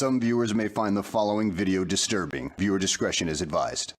Some viewers may find the following video disturbing. Viewer discretion is advised.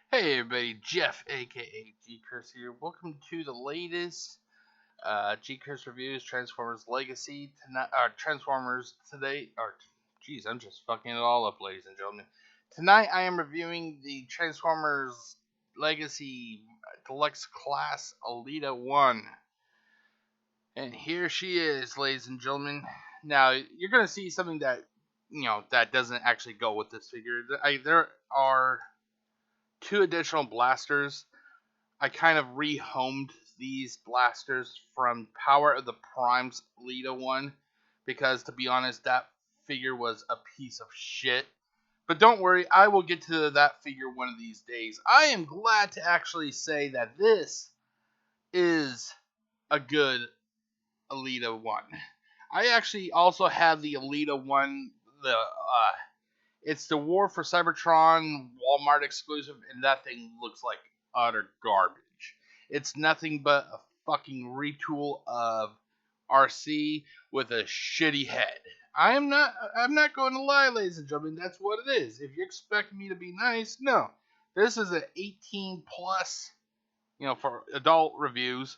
Hey everybody, Jeff aka GCurse here. Welcome to the latest GCurse reviews, Transformers Legacy tonight. Transformers today. Jeez, I'm just fucking it all up, ladies and gentlemen. Tonight I am reviewing the Transformers Legacy Deluxe Class Elita 1, and here she is, ladies and gentlemen. Now you're gonna see something that that doesn't actually go with this figure. There are two additional blasters. I kind of rehomed these blasters from Power of the Prime's Elita 1 because, to be honest, that figure was a piece of shit. But don't worry, I will get to that figure one of these days. I am glad to actually say that this is a good Elita 1. I actually also have the Elita 1, it's the War for Cybertron Walmart exclusive, and that thing looks like utter garbage. It's nothing but a fucking retool of Arcee with a shitty head. I'm not going to lie, ladies and gentlemen, that's what it is. If you expect me to be nice, no. This is an 18 plus, for adult reviews,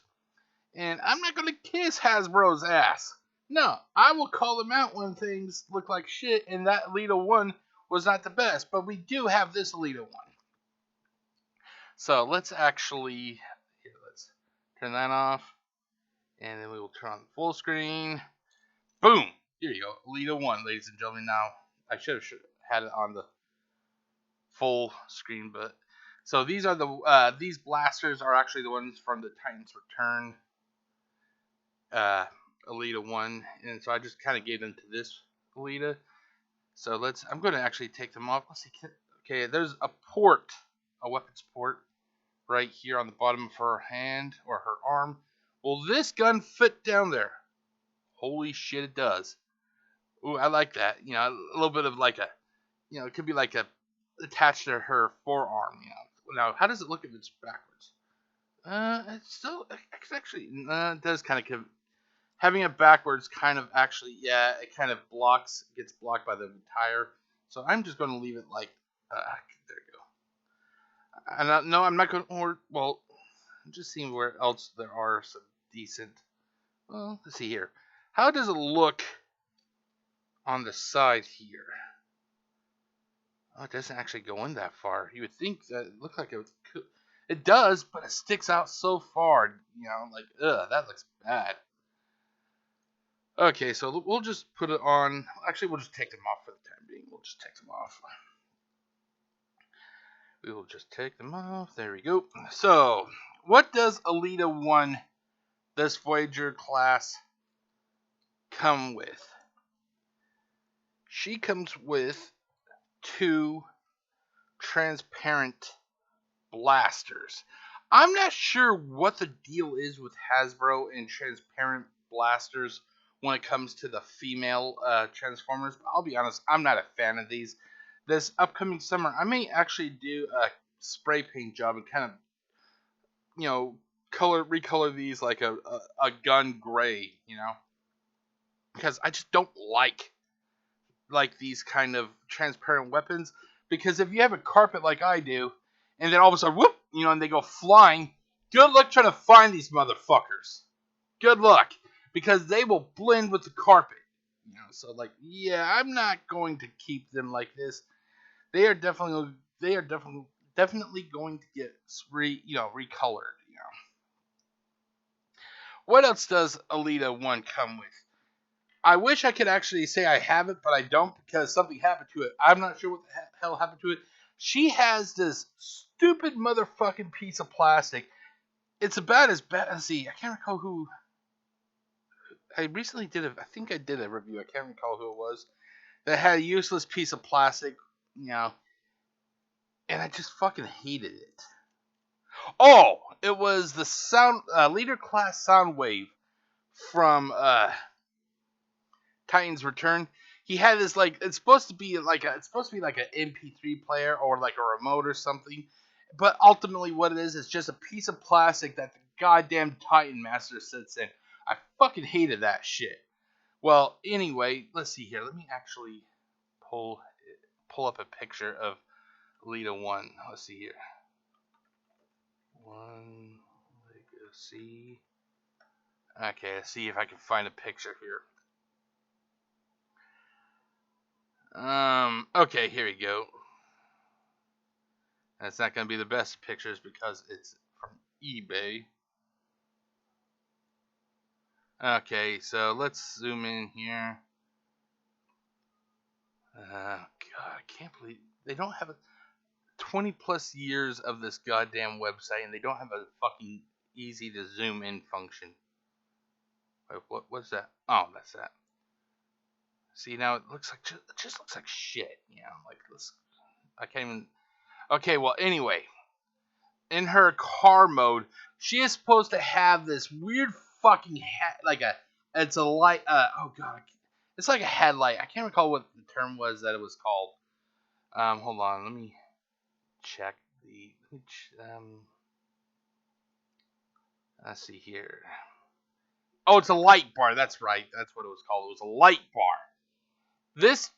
and I'm not going to kiss Hasbro's ass. No, I will call them out when things look like shit, and that Elita 1 was not the best, but we do have this Elita 1. So let's actually, let's turn that off, and then we will turn on the full screen. Boom! Here you go, Elita 1, ladies and gentlemen. Now, I should have had it on the full screen, but so these are these blasters are actually the ones from the Titans Return Elita 1, and so I just kind of gave them to this Elita. So I'm going to actually take them off. Let's see. Okay, there's a weapons port right here on the bottom of her hand or her arm. Will this gun fit down there? Holy shit, it does. Ooh, I like that. A little bit of like a, it could be like attached to her forearm. Now, how does it look if it's backwards? It's actually, it does kind of. Having it backwards kind of actually, it kind of gets blocked by the tire. So I'm just going to leave it like, there you go. And I'm not going to, I'm just seeing where else there are some decent, let's see here. How does it look on the side here? Oh, it doesn't actually go in that far. You would think that it looked like it could. It does, but it sticks out so far, that looks bad. Okay, so we'll just put it on. Actually, we'll just take them off for the time being. We'll just take them off. We will just take them off. There we go. So, what does Elita 1, this Voyager class, come with? She comes with two transparent blasters. I'm not sure what the deal is with Hasbro and transparent blasters when it comes to the female Transformers. But I'll be honest, I'm not a fan of these. This upcoming summer, I may actually do a spray paint job and kind of recolor these like a gun gray, because I just don't like these kind of transparent weapons. Because if you have a carpet like I do, and then all of a sudden, whoop, and they go flying, good luck trying to find these motherfuckers. Good luck, because they will blend with the carpet. So yeah, I'm not going to keep them like this. They are definitely going to get recolored. What else does Elita 1 come with? I wish I could actually say I have it, but I don't, because something happened to it. I'm not sure what the hell happened to it. She has this stupid motherfucking piece of plastic. It's about as bad as I can't recall who. I recently I think I did a review. I can't recall who it was. That had a useless piece of plastic, and I just fucking hated it. Oh, it was the leader class Soundwave from Titan's Return. He had this it's supposed to be like an MP3 player or like a remote or something, but ultimately what it is just a piece of plastic that the goddamn Titan Master sits in. I fucking hated that shit. Well, anyway, let's see here. Let me actually pull up a picture of Elita 1. Let's see here. 1 Legacy. Okay, let's see if I can find a picture here. Okay, here we go. That's not going to be the best pictures because it's from eBay. Okay, so let's zoom in here. God, I can't believe they don't have 20 plus years of this goddamn website, and they don't have a fucking easy to zoom in function. Wait, what's that? Oh, that's that. See, now it just looks like shit. Like this. I can't even. Okay, well, anyway, in her car mode, she is supposed to have this weird fucking it's a light. Oh god, it's like a headlight. I can't recall what the term was that it was called. Hold on, let me check let's see here. Oh, it's a light bar. That's right. That's what it was called. It was a light bar. This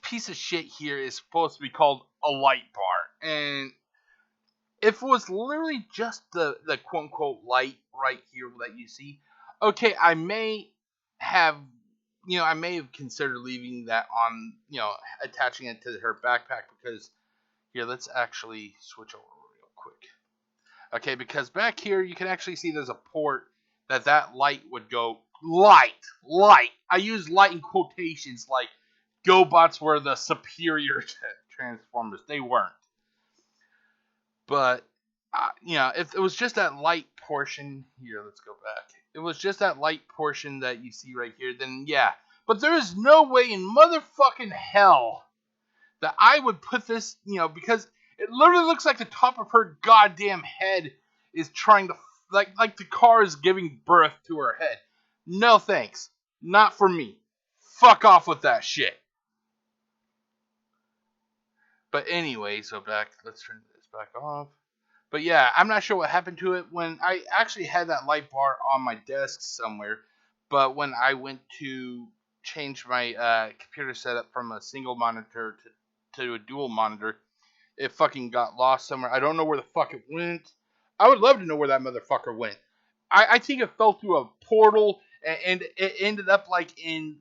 piece of shit here is supposed to be called a light bar, and if it was literally just the quote unquote light right here that you see, okay, I may have considered leaving that on, attaching it to her backpack, because here, let's actually switch over real quick. Okay, because back here you can actually see there's a port that light would go light. I use light in quotations, like GoBots were the superior Transformers. They weren't. But, if it was just that light portion, here, let's go back. It was just that light portion that you see right here, then yeah. But there is no way in motherfucking hell that I would put this, because it literally looks like the top of her goddamn head is trying to, like the car is giving birth to her head. No thanks. Not for me. Fuck off with that shit. But anyway, let's turn this back off. But yeah, I'm not sure what happened to it when I actually had that light bar on my desk somewhere. But when I went to change my computer setup from a single monitor to a dual monitor, it fucking got lost somewhere. I don't know where the fuck it went. I would love to know where that motherfucker went. I think it fell through a portal and it ended up in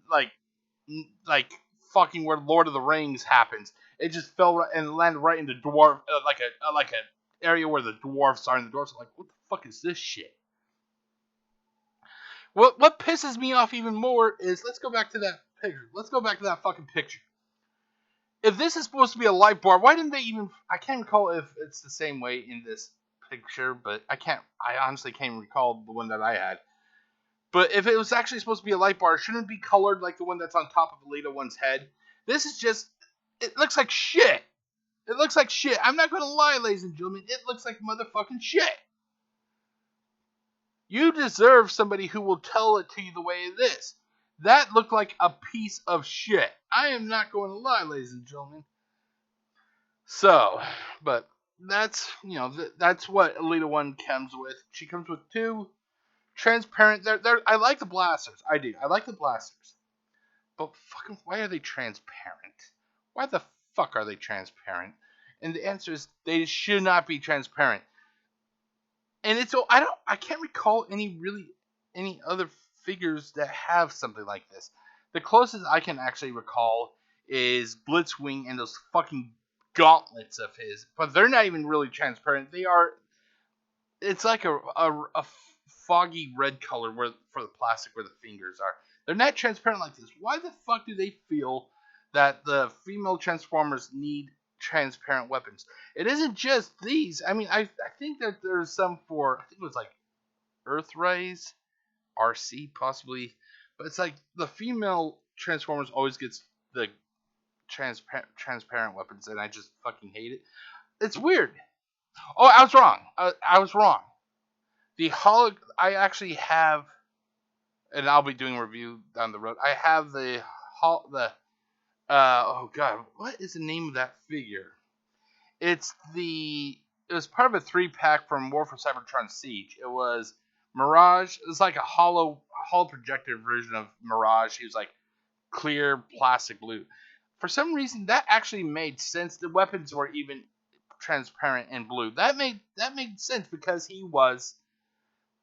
fucking where Lord of the Rings happens. It just fell and landed right in the dwarf, like a area where the dwarfs are, and the dwarfs are like, what the fuck is this shit? What pisses me off even more is, let's go back to that picture. Let's go back to that fucking picture. If this is supposed to be a light bar, why didn't they even... I can't recall if it's the same way in this picture, but I honestly can't recall the one that I had. But if it was actually supposed to be a light bar, shouldn't it be colored like the one that's on top of Elita 1's head? This is just... It looks like shit. It looks like shit. I'm not going to lie, ladies and gentlemen. It looks like motherfucking shit. You deserve somebody who will tell it to you the way it is. That looked like a piece of shit. I am not going to lie, ladies and gentlemen. So, but that's that's what Elita 1 comes with. She comes with two transparent. I like the blasters. I do. I like the blasters. But fucking, why are they transparent? Why the fuck are they transparent? And the answer is they should not be transparent. And it's I can't recall any other figures that have something like this. The closest I can actually recall is Blitzwing and those fucking gauntlets of his, but they're not even really transparent. They are. It's like a foggy red color where for the plastic where the fingers are. They're not transparent like this. Why the fuck do they feel that the female Transformers need transparent weapons? It isn't just these. I mean, I think that there's some for, I think it was like Earthrise, Arcee possibly, but it's like the female Transformers always gets the transparent weapons, and I just fucking hate it. It's weird. Oh, I was wrong. I was wrong. I actually have, and I'll be doing a review down the road. I have oh god, what is the name of that figure? It was part of a 3-pack from War for Cybertron Siege. It was Mirage. It was like a hollow projector version of Mirage. He was like clear plastic blue. For some reason, that actually made sense. The weapons were even transparent and blue. That made sense because he was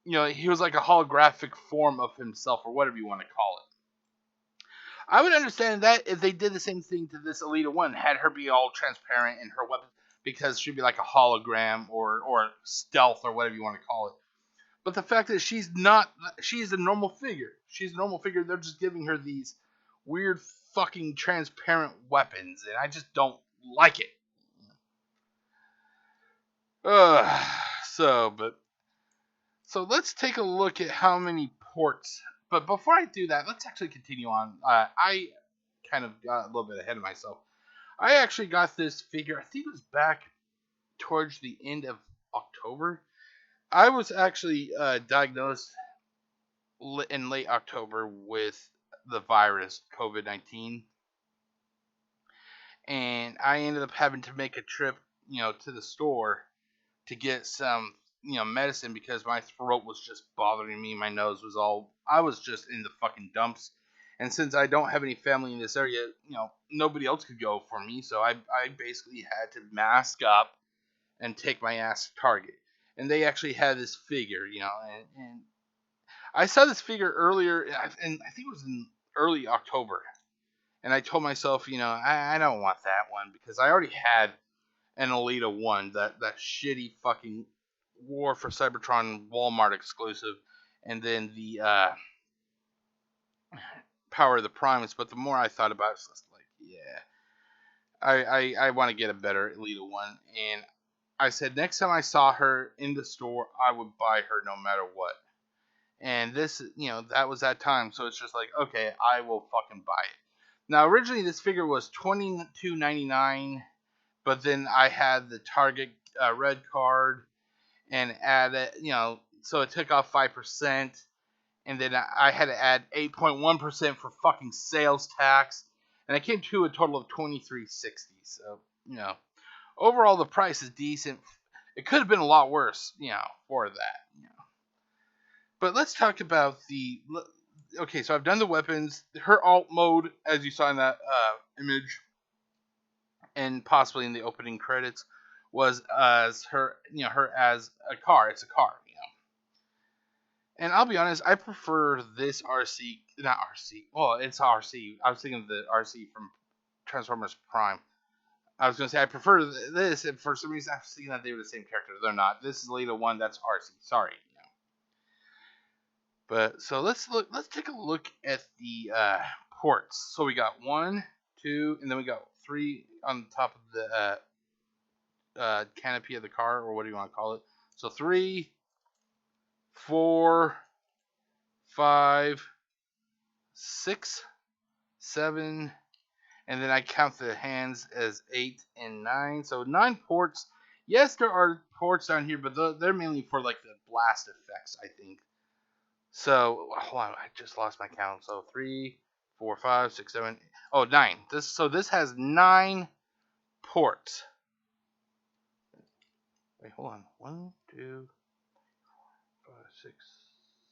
like a holographic form of himself, or whatever you want to call it. I would understand that if they did the same thing to this Elita 1, had her be all transparent in her weapon, because she'd be like a hologram or stealth or whatever you want to call it. But the fact that she's not, she's a normal figure. She's a normal figure. They're just giving her these weird fucking transparent weapons, and I just don't like it. So let's take a look at how many ports. But before I do that, let's actually continue on. I kind of got a little bit ahead of myself. I actually got this figure, I think it was back towards the end of October. I was actually diagnosed in late October with the virus, COVID-19. And I ended up having to make a trip, to the store to get some, medicine, because my throat was just bothering me. My nose was I was just in the fucking dumps. And since I don't have any family in this area, nobody else could go for me. So I basically had to mask up and take my ass to Target. And they actually had this figure, and I saw this figure earlier, and I think it was in early October. And I told myself, I don't want that one, because I already had an Elita 1, that shitty fucking War for Cybertron Walmart exclusive, and then the Power of the Primes. But the more I thought about it, it's just like, yeah, I want to get a better Elita 1. And I said next time I saw her in the store, I would buy her no matter what. And this, that was that time. So it's just like, okay, I will fucking buy it. Now, originally this figure was $22.99, but then I had the Target red card and added, so it took off 5%, and then I had to add 8.1% for fucking sales tax, and it came to a total of $23.60. So, overall the price is decent. It could have been a lot worse, for that. But let's talk about okay, so I've done the weapons. Her alt mode, as you saw in that image, and possibly in the opening credits, was as her as a car. It's a car, And I'll be honest, I prefer this Arcee, not Arcee. Well, it's Arcee. I was thinking of the Arcee from Transformers Prime. I was going to say I prefer this, and for some reason I was thinking that they were the same character. They're not. This is Elita 1. That's Arcee. Sorry. But so let's take a look at the ports. So we got 1, 2, and then we got 3 on top of the canopy of the car, or what do you want to call it? So 3, 4, 5, 6, 7, and then I count the hands as 8 and 9. So 9 ports. Yes, there are ports down here, but they're mainly for like the blast effects, I think. So hold on, I just lost my count. So 3, 4, 5, 6, 7. Oh, 9. This has 9 ports. Wait, hold on. 1, 2, 5, 6,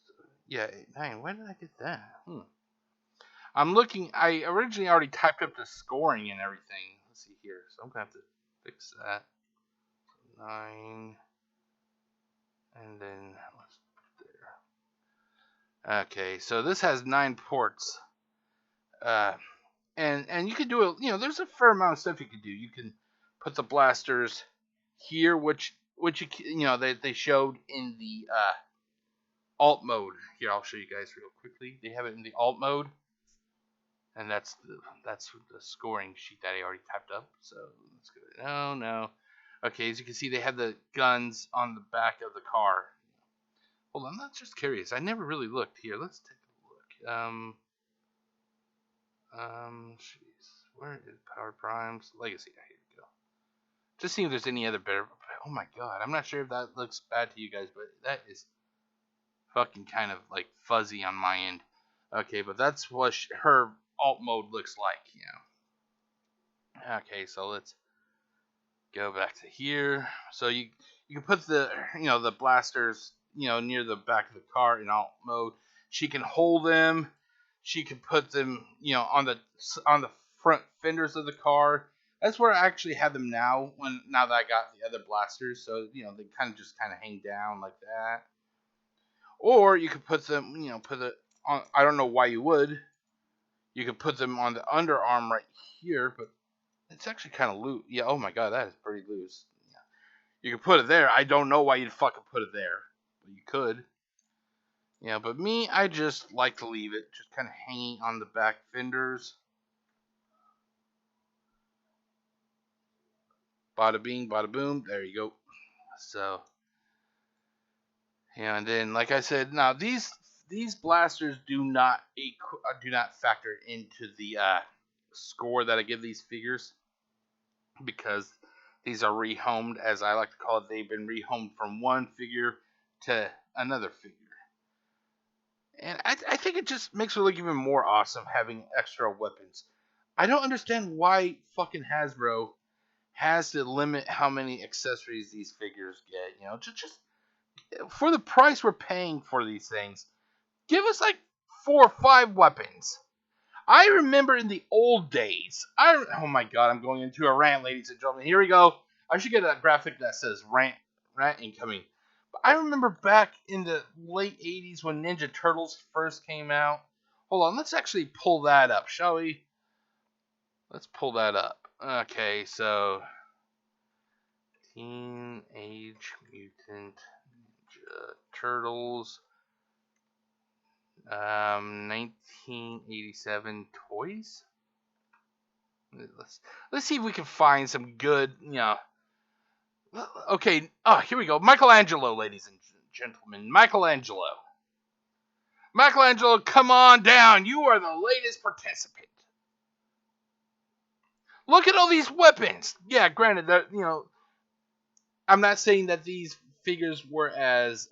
7. Yeah, 8, 9. Why did I get that? I'm looking. I originally already typed up the scoring and everything. Let's see here. So I'm gonna have to fix that. 9, and then let's put there. Okay, so this has 9 ports. And you can do it. There's a fair amount of stuff you can do. You can put the blasters here, which they showed in the alt mode. Here, I'll show you guys real quickly. They have it in the alt mode, and that's the scoring sheet that I already typed up. So let's go. No. Okay, as you can see, they have the guns on the back of the car. Hold on, I'm just curious. I never really looked here. Let's take a look. Jeez, where is Power Primes Legacy? Here we go. Just seeing if there's any other better. Oh my god, I'm not sure if that looks bad to you guys, but that is fucking kind of like fuzzy on my end. Okay, but that's what her alt mode looks like, Okay, so let's go back to here. So you can put the the blasters near the back of the car in alt mode. She can hold them. She can put them on the front fenders of the car. That's where I actually have them now. Now that I got the other blasters, so they kind of hang down like that. Or you could put them, put it on. I don't know why you would. You could put them on the underarm right here, but it's actually kind of loose. Yeah. Oh my god, that is pretty loose. Yeah. You could put it there. I don't know why you'd fucking put it there, but you could. Yeah, but me, I just like to leave it just kind of hanging on the back fenders. Bada bing, bada boom. There you go. So, and then like I said, now these blasters do not factor into the score that I give these figures, because these are rehomed, as I like to call it. They've been rehomed from one figure to another figure. And I think it just makes it look even more awesome having extra weapons. I don't understand why fucking Hasbro has to limit how many accessories these figures get. Just for the price we're paying for these things, give us like 4 or 5 weapons. I remember in the old days. Oh my god, I'm going into a rant, ladies and gentlemen. Here we go. I should get a graphic that says rant incoming. But I remember back in the late 80s when Ninja Turtles first came out. Hold on, let's actually pull that up, shall we? Let's pull that up. Okay, so Teenage Mutant Ninja Turtles 1987 toys. Let's see if we can find some good, Okay, here we go. Michelangelo, ladies and gentlemen. Michelangelo, come on down. You are the latest participant. Look at all these weapons. Yeah, granted that I'm not saying that these figures were as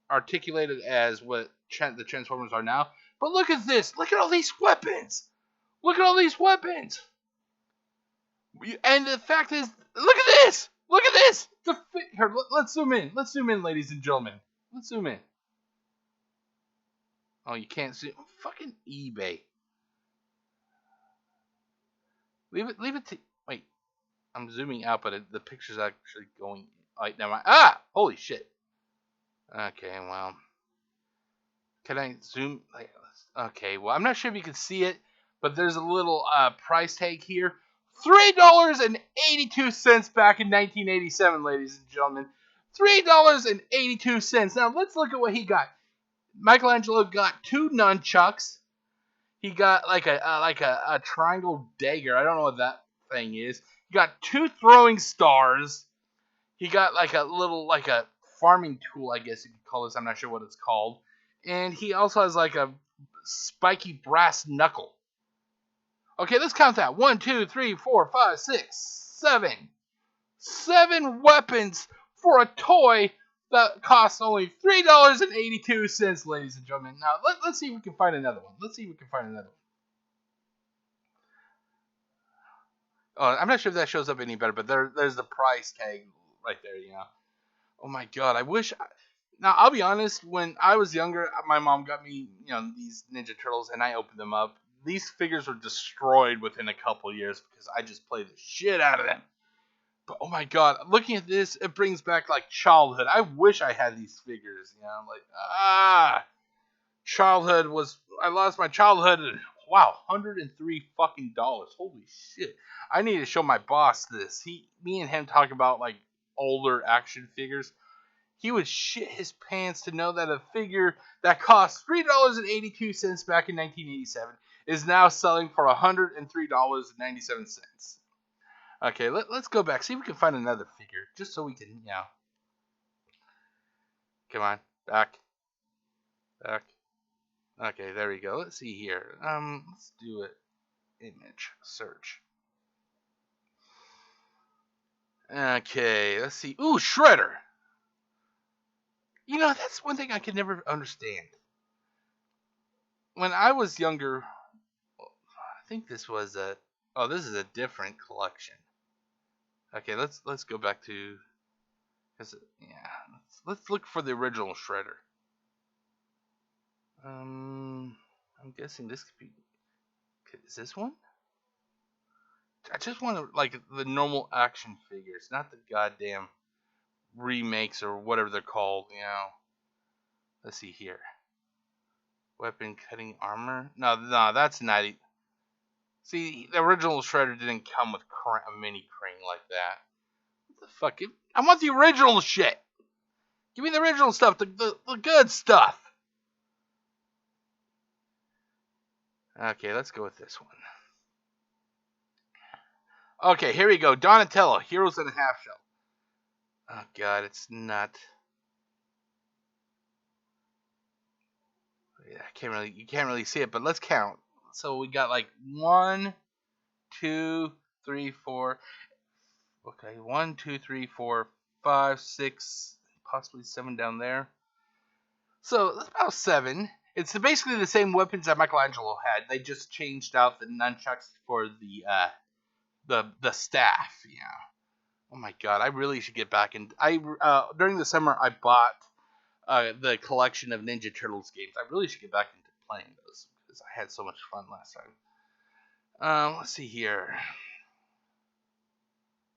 articulated as what the Transformers are now, but look at this. Look at all these weapons. Look at all these weapons. And the fact is, look at this. Look at this. Here, let's zoom in. Let's zoom in, ladies and gentlemen. Let's zoom in. Oh, you can't zoom. Fucking eBay. Leave it to. Wait. I'm zooming out, but the picture's actually going. Right, never mind. Holy shit. Okay, well. Can I zoom? Okay, well, I'm not sure if you can see it, but there's a little price tag here. $3.82 back in 1987, ladies and gentlemen. $3.82. Now, let's look at what he got. Michelangelo got 2 nunchucks. He got like a triangle dagger. I don't know what that thing is. He got 2 throwing stars. He got like a little a farming tool, I guess you could call this. I'm not sure what it's called. And he also has like a spiky brass knuckle. Okay, let's count that. 1, 2, 3, 4, 5, 6, 7. 7 weapons for a toy that costs only $3.82, ladies and gentlemen. Now, let's see if we can find another one. Oh, I'm not sure if that shows up any better, but there's the price tag right there, you know. Oh my god, I wish. Now I'll be honest. When I was younger, my mom got me, you know, these Ninja Turtles, and I opened them up. These figures were destroyed within a couple years because I just played the shit out of them. But oh my god, looking at this, it brings back like childhood. I wish I had these figures. You know, like childhood was. I lost my childhood. And, wow, $103 fucking dollars. Holy shit! I need to show my boss this. Me and him talk about like older action figures. He would shit his pants to know that a figure that cost $3.82 back in 1987 is now selling for $103.97. Okay, let's go back. See if we can find another figure, just so we can, you know. Come on, back. Okay, there we go. Let's see here. Let's do it. Image search. Okay, let's see. Ooh, Shredder. You know, that's one thing I could never understand. When I was younger, I think this was a. Oh, this is a different collection. Okay, let's go back to. Cause yeah, let's look for the original Shredder. I'm guessing this could be. Is this one? I just want like the normal action figures, not the goddamn remakes or whatever they're called. You know. Let's see here. Weapon cutting armor. No, that's 90. See, the original Shredder didn't come with a mini crane like that. What the fuck? I want the original shit. Give me the original stuff, the good stuff. Okay, let's go with this one. Okay, here we go. Donatello, Heroes in a Half Shell. Oh god, it's not. Yeah, you can't really see it, but let's count. So we got like 1, 2, 3, 4. Okay, 1, 2, 3, 4, 5, 6, possibly 7 down there. So that's about 7. It's basically the same weapons that Michelangelo had. They just changed out the nunchucks for the staff. Yeah. Oh my god, I really should get back in. During the summer I bought the collection of Ninja Turtles games. I really should get back into playing those because I had so much fun last time. Let's see here.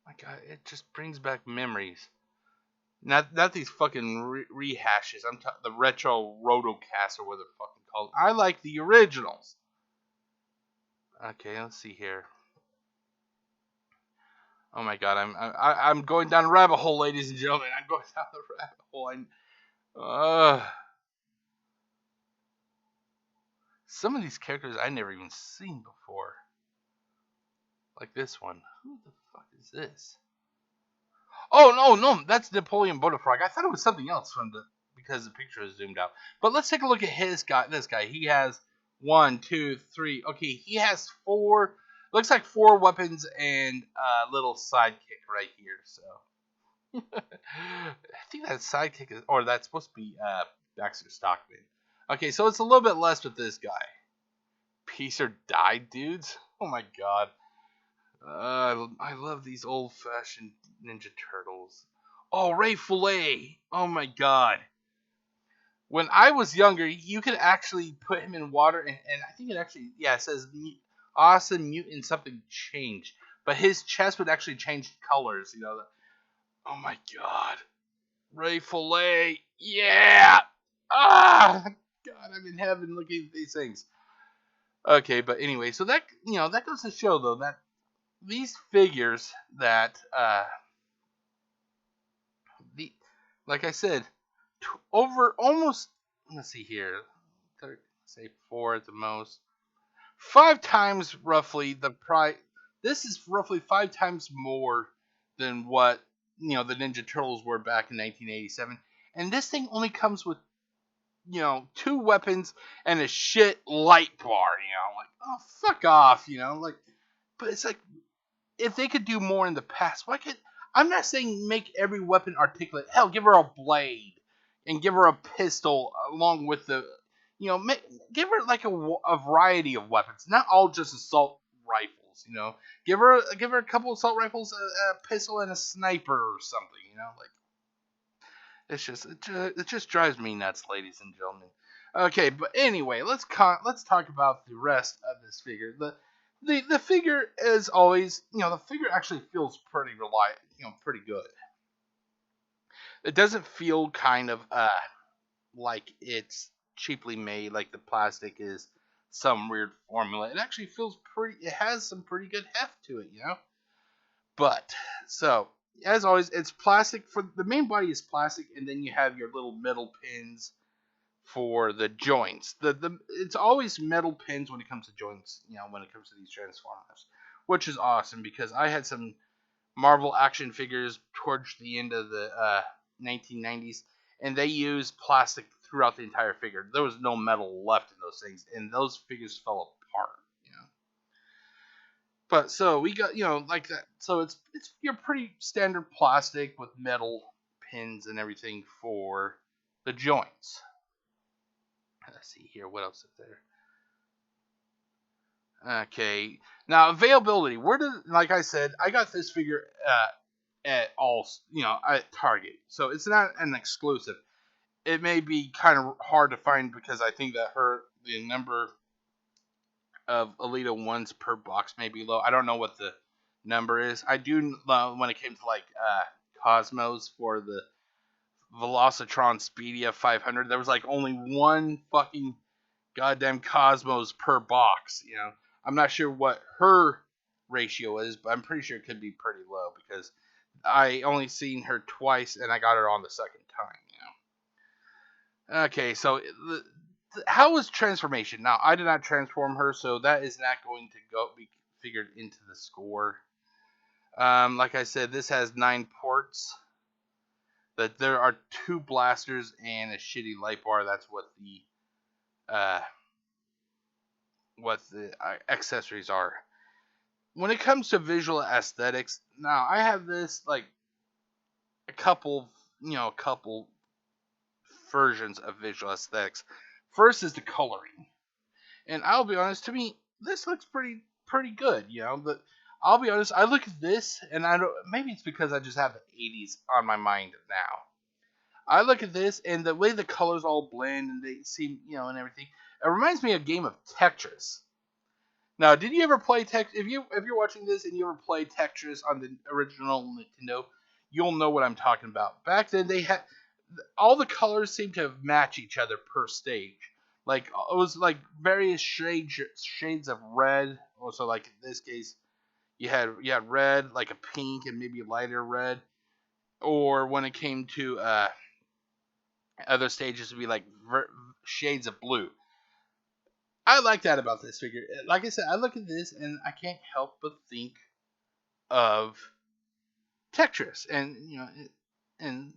My god, it just brings back memories. Not these fucking rehashes. I'm talking the retro rotocast or what they're fucking called. I like the originals. Okay, let's see here. Oh my god, I'm going down a rabbit hole, ladies and gentlemen. I'm going down the rabbit hole. Some of these characters I never even seen before. Like this one. Who the fuck is this? Oh no, that's Napoleon Bonaparte. I thought it was something else because the picture is zoomed out. But let's take a look at this guy. He has 1, 2, 3. Okay, he has 4. Looks like 4 weapons and a little sidekick right here. So I think that sidekick is, or that's supposed to be Baxter Stockman. Okay, so it's a little bit less with this guy. Piece or die, dudes. Oh my god. I love these old-fashioned Ninja Turtles. Oh, Ray Fillet. Oh my god. When I was younger, you could actually put him in water, and I think it actually, yeah, it says awesome mutant something change. But his chest would actually change colors, you know. Oh my god. Ray Fillet. Yeah. Ah, god, I'm in heaven looking at these things. Okay, but anyway, so that, you know, that goes to show, though, that these figures that, like I said, over almost, let's see here, say 4 at the most, 5 times roughly the price. This is roughly 5 times more than what, you know, the Ninja Turtles were back in 1987, and this thing only comes with, you know, 2 weapons and a shit light bar. You know, like, oh, fuck off. You know, like, but it's like, if they could do more in the past, why could, I'm not saying make every weapon articulate. Hell, give her a blade and give her a pistol along with the, you know, give her like a variety of weapons, not all just assault rifles. rifles. You know, give her a couple assault rifles, a pistol, and a sniper or something. You know, like it just drives me nuts, ladies and gentlemen. Okay, but anyway, let's talk about the rest of this figure. The figure is always, you know, the figure actually feels pretty pretty good. It doesn't feel kind of like it's cheaply made, like the plastic is some weird formula. It actually feels pretty. It has some pretty good heft to it, you know. But so as always, it's plastic. For the main body is plastic, and then you have your little metal pins for the joints. It's always metal pins when it comes to joints. You know, when it comes to these Transformers, which is awesome because I had some Marvel action figures towards the end of the 1990s, and they used plastic throughout the entire figure. There was no metal left in those things, and those figures fell apart. You know. But so we got, you know, like that. So it's your pretty standard plastic with metal pins and everything for the joints. Let's see here. What else is there? Okay. Now availability. Like I said, I got this figure at all, you know, at Target. So it's not an exclusive. It may be kind of hard to find because I think that the number of Elita ones per box may be low. I don't know what the number is. I do when it came to like Cosmos for the Velocitron Speedia 500, there was like only one fucking goddamn Cosmos per box. You know, I'm not sure what her ratio is, but I'm pretty sure it could be pretty low because I only seen her twice and I got her on the second time. You know. Okay, so how was transformation? Now I did not transform her, so that is not going to be figured into the score. Like I said, this has 9 ports. That there are 2 blasters and a shitty light bar. That's what the accessories are. When it comes to visual aesthetics, now I have this like a couple versions of visual aesthetics. First is the coloring, and I'll be honest, to me this looks pretty good. You know, but I'll be honest, I look at this and I don't. Maybe it's because I just have the 80s on my mind now. I look at this and the way the colors all blend and they seem, you know, and everything. It reminds me of a game of Tetris. Now, did you ever play if you're watching this and you ever played Tetris on the original Nintendo, you'll know what I'm talking about. Back then, they had all the colors seemed to match each other per stage. Like it was like various shades of red. Also, like in this case, you had red, like a pink, and maybe a lighter red. Or when it came to other stages, would be like shades of blue. I like that about this figure. Like I said, I look at this and I can't help but think of Tetris, and you know, and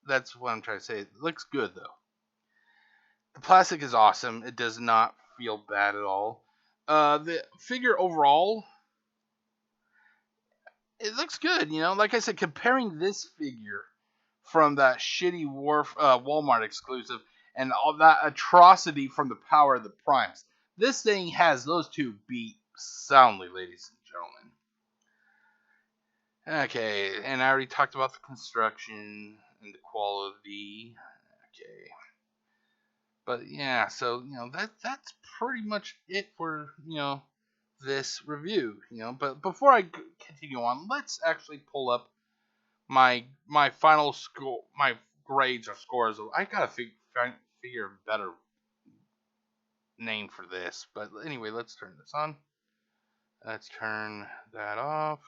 that's what I'm trying to say. It looks good though. The plastic is awesome. It does not feel bad at all. The figure overall, it looks good. You know, like I said, comparing this figure from that shitty Walmart exclusive and all that atrocity from the Power of the Primes. This thing has those two beat soundly, ladies and gentlemen. Okay, and I already talked about the construction and the quality. Okay. But yeah, so you know that's pretty much it for, you know, this review, you know. But before I continue on, let's actually pull up my final score, my grades or scores. I gotta figure a better name for this. But anyway, let's turn this on. Let's turn that off.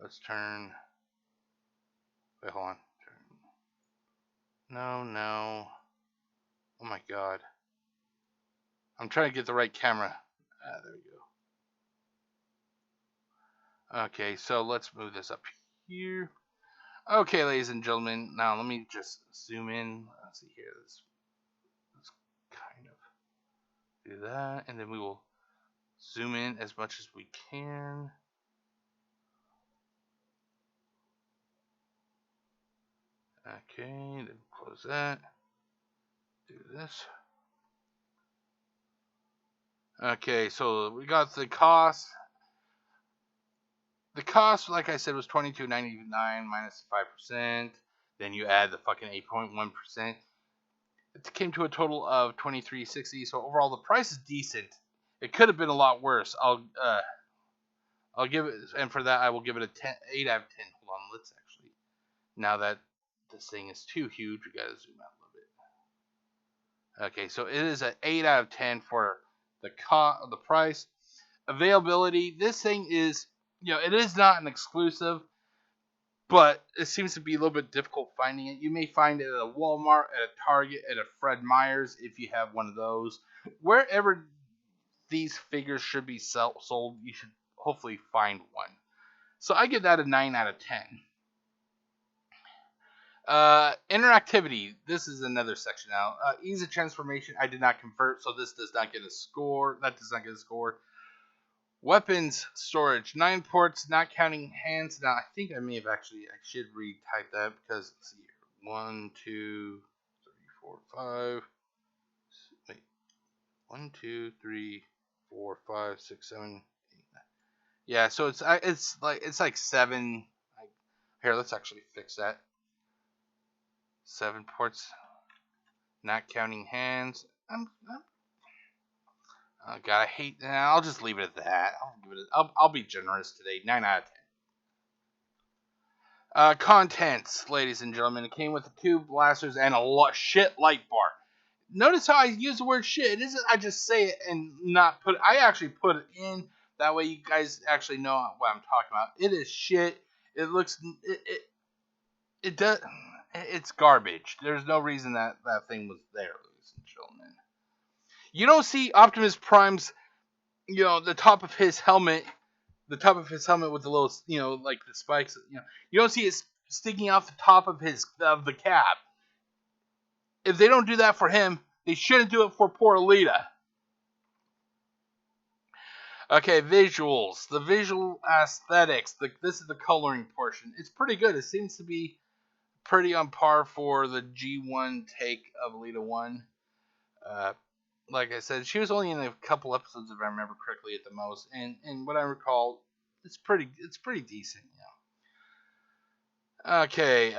Let's turn. Wait, hold on. No. Oh my god. I'm trying to get the right camera. There we go. Okay, so let's move this up here. Okay, ladies and gentlemen. Now let me just zoom in. Let's see here. Let's kind of do that, and then we will zoom in as much as we can. Okay, then close that. Do this. Okay, so we got the cost. The cost, like I said, was $22.99 minus 5%. Then you add the fucking 8.1%. It came to a total of $23.60. So overall, the price is decent. It could have been a lot worse. I'll give it, and for that I will give it a 8 out of 10. Hold on, let's actually. Now that this thing is too huge, we gotta zoom out a little bit. Okay, so it is an 8 out of 10 for the price. Availability. This thing is, it is not an exclusive, but it seems to be a little bit difficult finding it. You may find it at a Walmart, at a Target, at a Fred Meyer's if you have one of those. Wherever these figures should be sold, you should hopefully find one. So I give that a 9 out of 10. Interactivity. This is another section now. Ease of transformation. I did not convert, so this does not get a score. That does not get a score. Weapons storage. 9 ports, not counting hands. Now, I think I may have actually, I should retype that because, let's see here. 1, 2, 3, 4, 5. Wait. 1, 2, 3, 4, 5, 6, 7, 8, 9. Yeah, so it's like 7. Here, let's actually fix that. 7 ports, not counting hands. Oh god, I hate. I'll just leave it at that. I'll be generous today. 9 out of 10. Contents, ladies and gentlemen. It came with the 2 blasters and a shit light bar. Notice how I use the word shit. It isn't I just say it and not put it. I actually put it in. That way you guys actually know what I'm talking about. It is shit. It looks. It does. It's garbage. There's no reason that thing was there, ladies and gentlemen. You don't see Optimus Prime's, the top of his helmet with the little, like the spikes, you don't see it sticking off the top of the cap. If they don't do that for him, they shouldn't do it for poor Elita. Okay, visuals. The visual aesthetics. This is the coloring portion. It's pretty good. It seems to be pretty on par for the G1 take of Elita 1. Like I said, she was only in a couple episodes, if I remember correctly, at the most. And what I recall, it's pretty decent. Okay,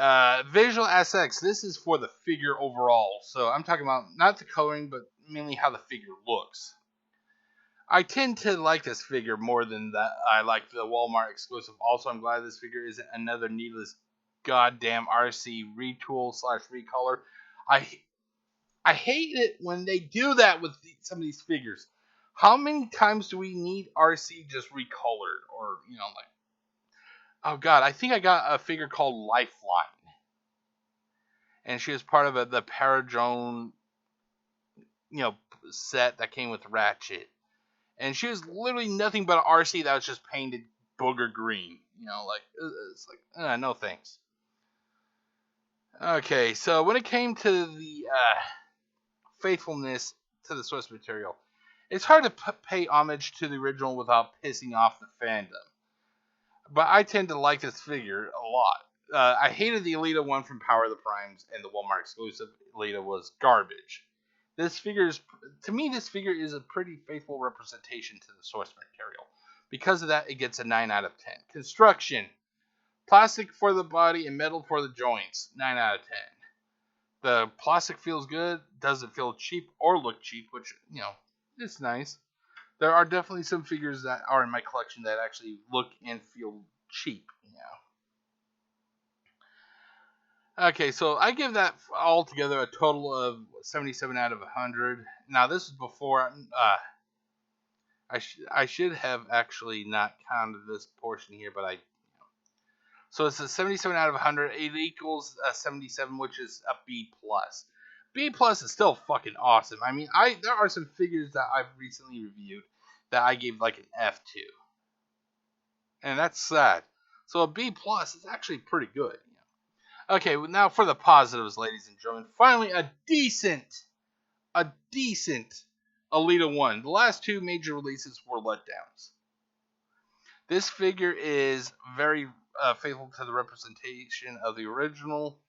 visual aesthetics. This is for the figure overall. So I'm talking about not the coloring, but mainly how the figure looks. I tend to like this figure more than I like the Walmart exclusive. Also, I'm glad this figure isn't another needless goddamn Arcee retool / recolor. I hate it when they do that with some of these figures. How many times do we need Arcee just recolored? Or, like... Oh, God, I think I got a figure called Lifeline. And she was part of the Paradrone, set that came with Ratchet. And she was literally nothing but an Arcee that was just painted booger green. It's like, no thanks. Okay, so when it came to the faithfulness to the source material, it's hard to pay homage to the original without pissing off the fandom. But I tend to like this figure a lot. I hated the Elita one from Power of the Primes, and the Walmart exclusive Elita was garbage. This figure is a pretty faithful representation to the source material. Because of that, it gets a 9 out of 10. Construction. Plastic for the body and metal for the joints. 9 out of 10. The plastic feels good. Doesn't feel cheap or look cheap, which, it's nice. There are definitely some figures that are in my collection that actually look and feel cheap. Okay, so I give that altogether a total of 77 out of 100. Now, this is before... I should have actually not counted this portion here, but So it's a 77 out of 100. It equals a 77, which is a B+. B+ is still fucking awesome. I mean, there are some figures that I've recently reviewed that I gave like an F to. And that's sad. So a B+ is actually pretty good. Okay, now for the positives, ladies and gentlemen. Finally, a decent Elita 1. The last 2 major releases were letdowns. This figure is very faithful to the representation of the original.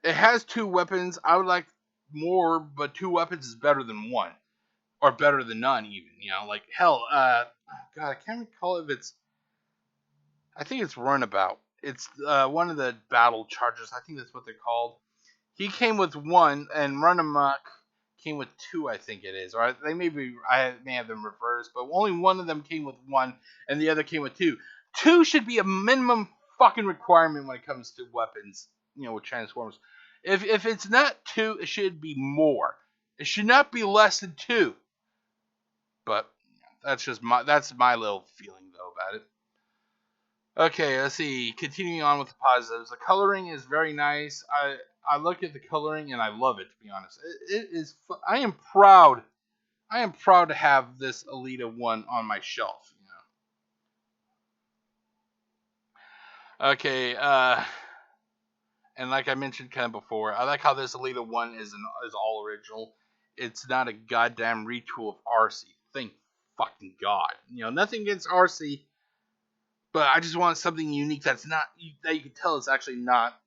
It has 2 weapons. I would like more, but 2 weapons is better than 1. or better than none even. You know, like hell, God, I can't recall if it's. I think it's Runabout. It's one of the battle chargers. I think that's what they're called. He came with one, and Run Amok came with two. I think it is, or they I may have them reversed, but only one of them came with one, and the other came with two. Two should be a minimum fucking requirement when it comes to weapons. You know, with Transformers. If it's not two, it should be more. It should not be less than two. But that's my little feeling though about it. Okay, let's see. Continuing on with the positives, the coloring is very nice. I look at the coloring and I love it. To be honest, it is. I am proud. I am proud to have this Elita one on my shelf. You know. Okay. And like I mentioned kind of before, I like how this Elita one is all original. It's not a goddamn retool of Arcee. Thank fucking God. You know, nothing against Arcee, but I just want something unique that you can tell is actually not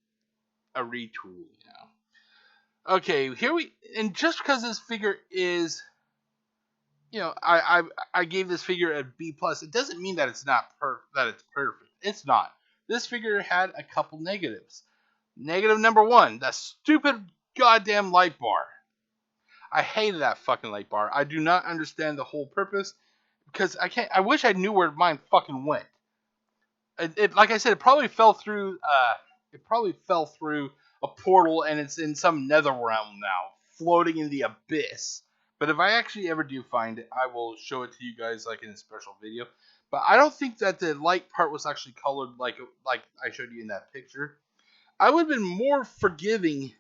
a retool. You know. Okay, and just because this figure is, you know, I gave this figure a B plus. It doesn't mean that it's perfect. It's not. This figure had a couple negatives. Negative number one, that stupid goddamn light bar. I hated that fucking light bar. I do not understand the whole purpose because I can't. I wish I knew where mine fucking went. Like I said, it probably fell through. It probably fell through a portal and it's in some nether realm now, floating in the abyss. But if I actually ever do find it, I will show it to you guys like in a special video. But I don't think that the light part was actually colored like I showed you in that picture. I would have been more forgiving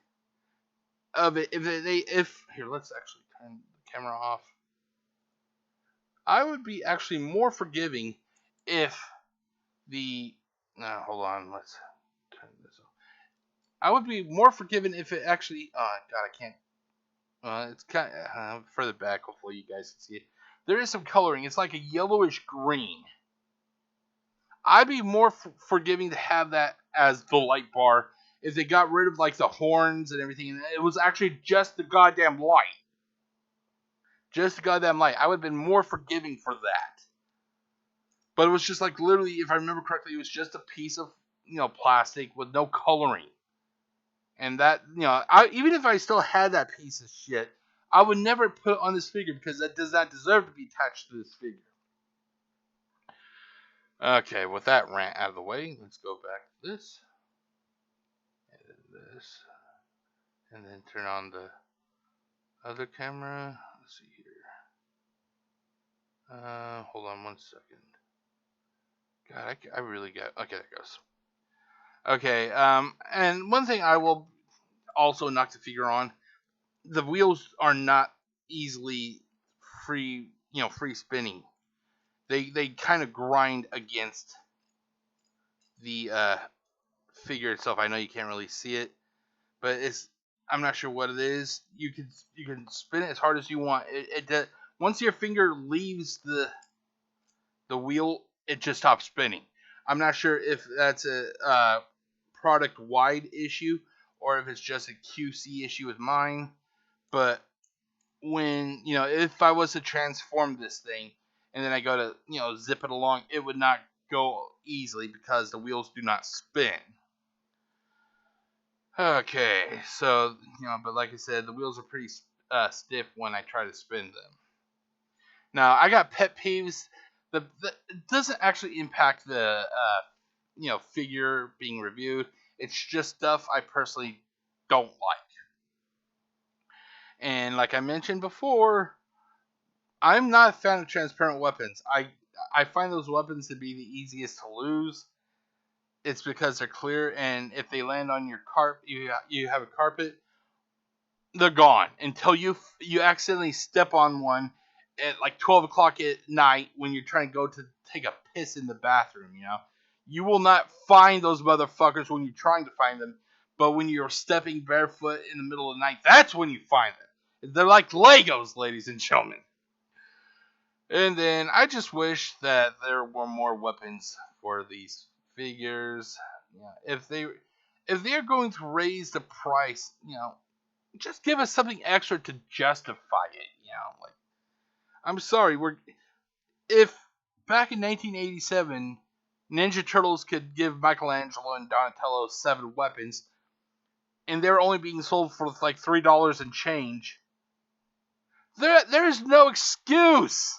of it if here, let's actually turn the camera off. I would be actually more forgiving if the no, hold on, let's turn this off. I would be more forgiving if it actually God, I can't it's kind of further back, hopefully you guys can see it. There is some coloring. It's like a yellowish green. I'd be more forgiving to have that as the light bar if they got rid of like the horns and everything, and it was actually just the goddamn light. Just the goddamn light. I would have been more forgiving for that. But it was just like literally, if I remember correctly, it was just a piece of plastic with no coloring. And that even if I still had that piece of shit, I would never put it on this figure because that does not deserve to be attached to this figure. Okay, with that rant out of the way, let's go back to this. Edit this. And then turn on the other camera. Let's see here. Hold on one second. God, I really got... Okay, there it goes. Okay, and one thing I will also knock the figure on, the wheels are not easily free spinning. They kind of grind against the figure itself. I know you can't really see it, but I'm not sure what it is. You can spin it as hard as you want. It once your finger leaves the wheel, it just stops spinning. I'm not sure if that's a product wide issue or if it's just a QC issue with mine, but when if I was to transform this thing and then I go to zip it along, it would not go easily because the wheels do not spin. Okay, so but like I said, the wheels are pretty stiff when I try to spin them. Now I got pet peeves. It doesn't actually impact the figure being reviewed. It's just stuff I personally don't like. And like I mentioned before, I'm not a fan of transparent weapons. I find those weapons to be the easiest to lose. It's because they're clear, and if they land on your carpet, you have a carpet, they're gone until you accidentally step on one at like 12 o'clock at night when you're trying to go to take a piss in the bathroom. You will not find those motherfuckers when you're trying to find them, but when you're stepping barefoot in the middle of the night, that's when you find them. They're like Legos, ladies and gentlemen. And then I just wish that there were more weapons for these figures. If they're going to raise the price, just give us something extra to justify it. I'm sorry, if back in 1987, Ninja Turtles could give Michelangelo and Donatello 7 weapons, and they're only being sold for like $3 and change, there is no excuse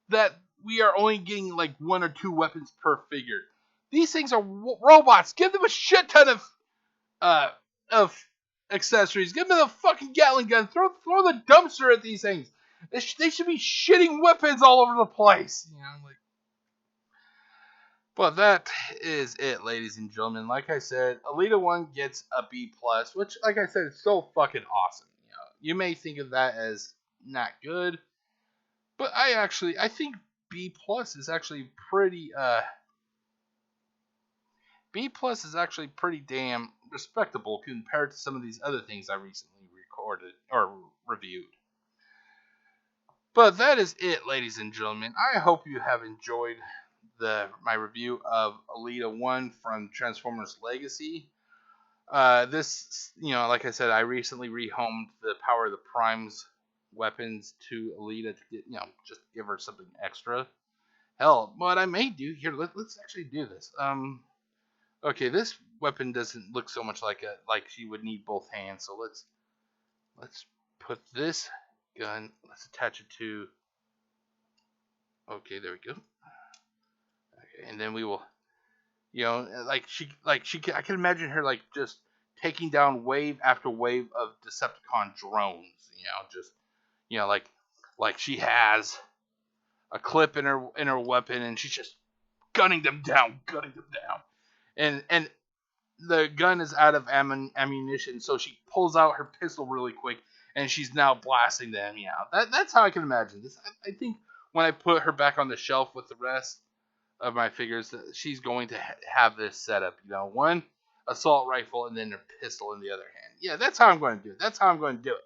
that we are only getting like 1 or 2 weapons per figure. These things are robots. Give them a shit ton of accessories. Give them the fucking Gatling gun. Throw the dumpster at these things. They should be shitting weapons all over the place. You know, like. But that is it, ladies and gentlemen. Like I said, Elita 1 gets a B+, which, like I said, is so fucking awesome. You know, you may think of that as not good, but I think B+ is actually pretty B+ is actually pretty damn respectable compared to some of these other things I recently recorded or reviewed. But that is it, ladies and gentlemen. I hope you have enjoyed my review of Elita 1 from Transformers Legacy. This, like I said, I recently rehomed the Power of the Primes weapons to Elita to get, just give her something extra. Hell, what I may do here, let's actually do this. Okay, this weapon doesn't look so much like she would need both hands, so let's put this gun, let's attach it to, okay, there we go. Okay, and then we will, I can imagine her like just taking down wave after wave of Decepticon drones, like she has a clip in her weapon and she's just gunning them down, and the gun is out of ammunition, so she pulls out her pistol really quick and she's now blasting them. That's how I can imagine this. I think when I put her back on the shelf with the rest of my figures, she's going to have this setup. One assault rifle and then her pistol in the other hand. Yeah, that's how I'm going to do it.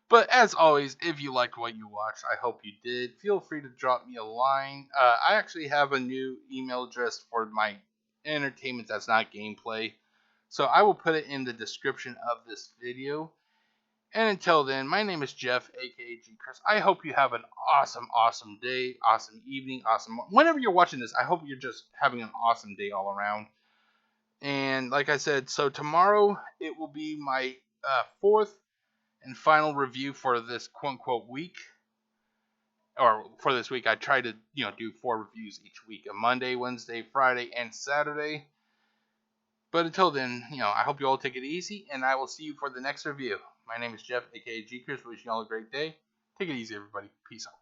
But as always, if you liked what you watched, I hope you did. Feel free to drop me a line. I actually have a new email address for my entertainment that's not gameplay, so I will put it in the description of this video. And until then, my name is Jeff, aka GCurse. I hope you have an awesome day, awesome evening, whenever you're watching this. I hope you're just having an awesome day all around. And like I said, so tomorrow it will be my 4th and final review for this quote-unquote week. Or for this week, I try to, do 4 reviews each week. A Monday, Wednesday, Friday, and Saturday. But until then, I hope you all take it easy, and I will see you for the next review. My name is Jeff, aka GCurse, wishing you all a great day. Take it easy, everybody. Peace out.